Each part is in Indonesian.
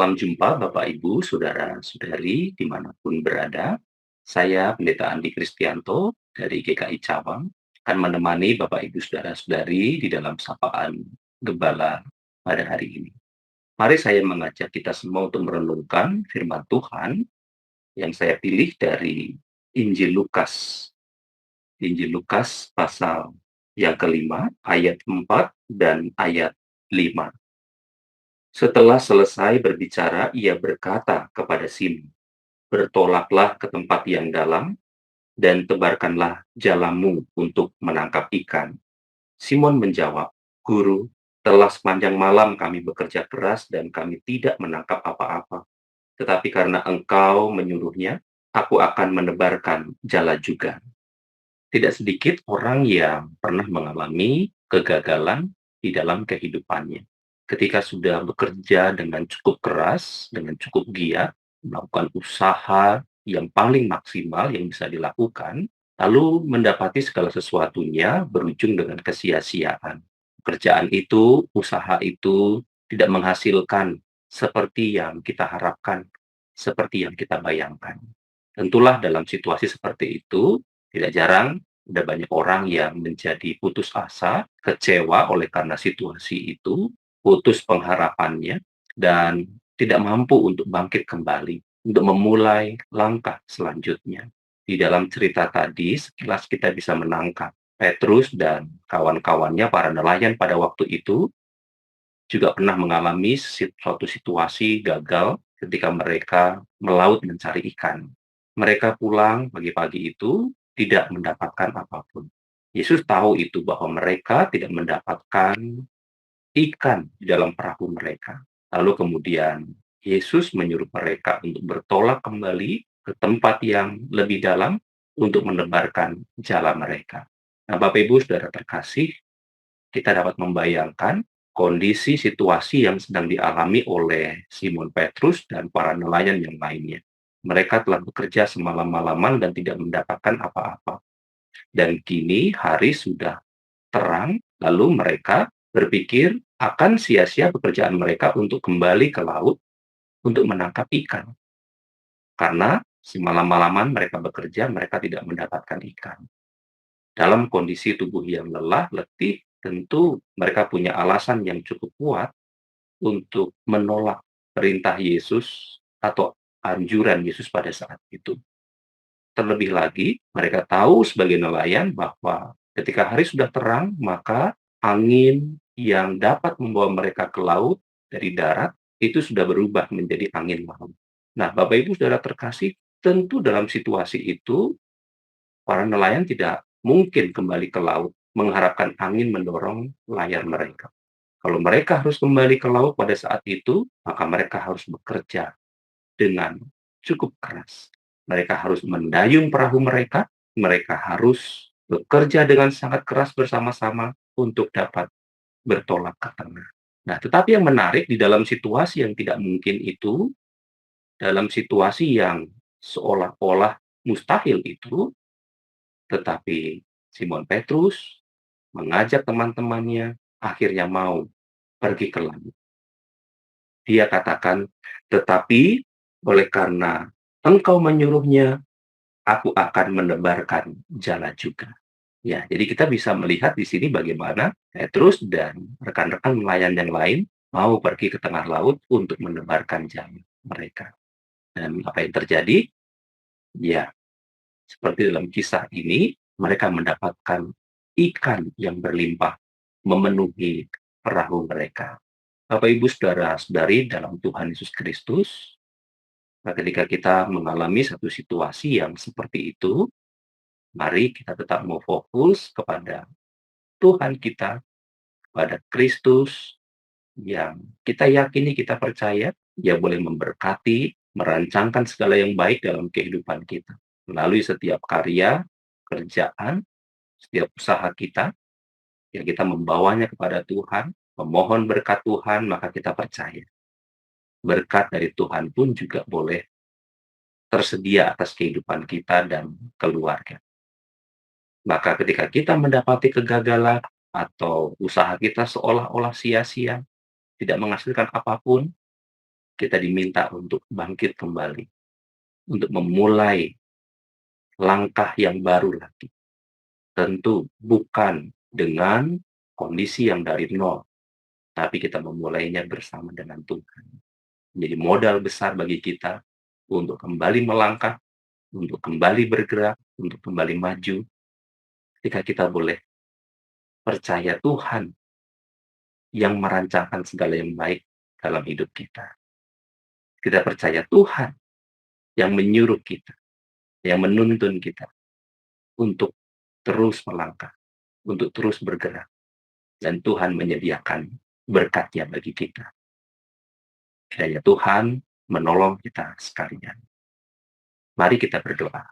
Salam jumpa Bapak Ibu, saudara-saudari dimanapun berada. Saya Pendeta Andi Kristianto dari GKI Cawang akan menemani Bapak Ibu saudara-saudari di dalam sapaan Gembala pada hari ini. Mari saya mengajak kita semua untuk merenungkan firman Tuhan yang saya pilih dari Injil Lukas. Injil Lukas pasal yang kelima, ayat 4 dan ayat 5. Setelah selesai berbicara, ia berkata kepada Simon, "Bertolaklah ke tempat yang dalam dan tebarkanlah jalamu untuk menangkap ikan." Simon menjawab, "Guru, telah sepanjang malam kami bekerja keras dan kami tidak menangkap apa-apa. Tetapi karena engkau menyuruhnya, aku akan menebarkan jala juga." Tidak sedikit orang yang pernah mengalami kegagalan di dalam kehidupannya. Ketika sudah bekerja dengan cukup keras, dengan cukup giat, melakukan usaha yang paling maksimal yang bisa dilakukan, lalu mendapati segala sesuatunya berujung dengan kesia-siaan. Pekerjaan itu, usaha itu tidak menghasilkan seperti yang kita harapkan, seperti yang kita bayangkan. Tentulah dalam situasi seperti itu, tidak jarang ada banyak orang yang menjadi putus asa, kecewa oleh karena situasi itu, putus pengharapannya, dan tidak mampu untuk bangkit kembali, untuk memulai langkah selanjutnya. Di dalam cerita tadi, sekilas kita bisa menangkap Petrus dan kawan-kawannya, para nelayan pada waktu itu, juga pernah mengalami suatu situasi gagal ketika mereka melaut mencari ikan. Mereka pulang pagi-pagi itu tidak mendapatkan apapun. Yesus tahu itu bahwa mereka tidak mendapatkan ikan di dalam perahu mereka. Lalu kemudian Yesus menyuruh mereka untuk bertolak kembali ke tempat yang lebih dalam untuk menebarkan jala mereka. Nah, Bapak Ibu Saudara terkasih, kita dapat membayangkan kondisi situasi yang sedang dialami oleh Simon Petrus dan para nelayan yang lainnya. Mereka telah bekerja semalam-malaman dan tidak mendapatkan apa-apa. Dan kini hari sudah terang, lalu mereka berpikir akan sia-sia pekerjaan mereka untuk kembali ke laut untuk menangkap ikan. Karena semalam-malaman mereka bekerja, mereka tidak mendapatkan ikan. Dalam kondisi tubuh yang lelah, letih, tentu mereka punya alasan yang cukup kuat untuk menolak perintah Yesus atau anjuran Yesus pada saat itu. Terlebih lagi, mereka tahu sebagai nelayan bahwa ketika hari sudah terang, maka angin yang dapat membawa mereka ke laut dari darat itu sudah berubah menjadi angin laut. Nah, Bapak Ibu Saudara terkasih, tentu dalam situasi itu para nelayan tidak mungkin kembali ke laut mengharapkan angin mendorong layar mereka. Kalau mereka harus kembali ke laut pada saat itu, maka mereka harus bekerja dengan cukup keras. Mereka harus mendayung perahu mereka, mereka harus bekerja dengan sangat keras bersama-sama untuk dapat bertolak ke tengah. Nah, tetapi yang menarik di dalam situasi yang tidak mungkin itu, dalam situasi yang seolah-olah mustahil itu, tetapi Simon Petrus mengajak teman-temannya akhirnya mau pergi ke laut. Dia katakan, "Tetapi oleh karena engkau menyuruhnya, aku akan menebarkan jala juga." Ya, jadi kita bisa melihat di sini bagaimana Petrus dan rekan-rekan nelayan yang lain mau pergi ke tengah laut untuk menebarkan jala mereka. Dan apa yang terjadi? Ya, seperti dalam kisah ini, mereka mendapatkan ikan yang berlimpah memenuhi perahu mereka. Bapak, Ibu, saudara-saudari dalam Tuhan Yesus Kristus, nah ketika kita mengalami satu situasi yang seperti itu, mari kita tetap mau fokus kepada Tuhan kita, kepada Kristus yang kita yakini, kita percaya, Dia boleh memberkati, merancangkan segala yang baik dalam kehidupan kita. Melalui setiap karya, kerjaan, setiap usaha kita, yang kita membawanya kepada Tuhan, memohon berkat Tuhan, maka kita percaya. Berkat dari Tuhan pun juga boleh tersedia atas kehidupan kita dan keluarga. Maka ketika kita mendapati kegagalan atau usaha kita seolah-olah sia-sia, tidak menghasilkan apapun, kita diminta untuk bangkit kembali, untuk memulai langkah yang baru lagi. Tentu bukan dengan kondisi yang dari nol, tapi kita memulainya bersama dengan Tuhan. Menjadi modal besar bagi kita untuk kembali melangkah, untuk kembali bergerak, untuk kembali maju, ketika kita boleh percaya Tuhan yang merancangkan segala yang baik dalam hidup kita. Kita percaya Tuhan yang menyuruh kita, yang menuntun kita untuk terus melangkah, untuk terus bergerak, dan Tuhan menyediakan berkatnya bagi kita. Kiranya Tuhan menolong kita sekalian. Mari kita berdoa.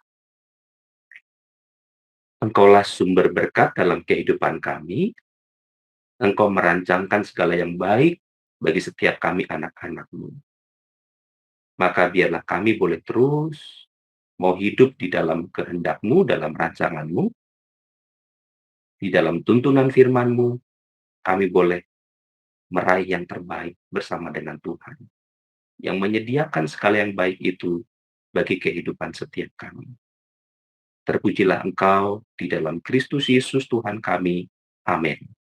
Engkaulah sumber berkat dalam kehidupan kami. Engkau merancangkan segala yang baik bagi setiap kami anak-anak-Mu. Maka biarlah kami boleh terus mau hidup di dalam kehendak-Mu, dalam rancangan-Mu, di dalam tuntunan firman-Mu, kami boleh meraih yang terbaik bersama dengan Tuhan, yang menyediakan segala yang baik itu bagi kehidupan setiap kami. Terpujilah Engkau di dalam Kristus Yesus Tuhan kami. Amin.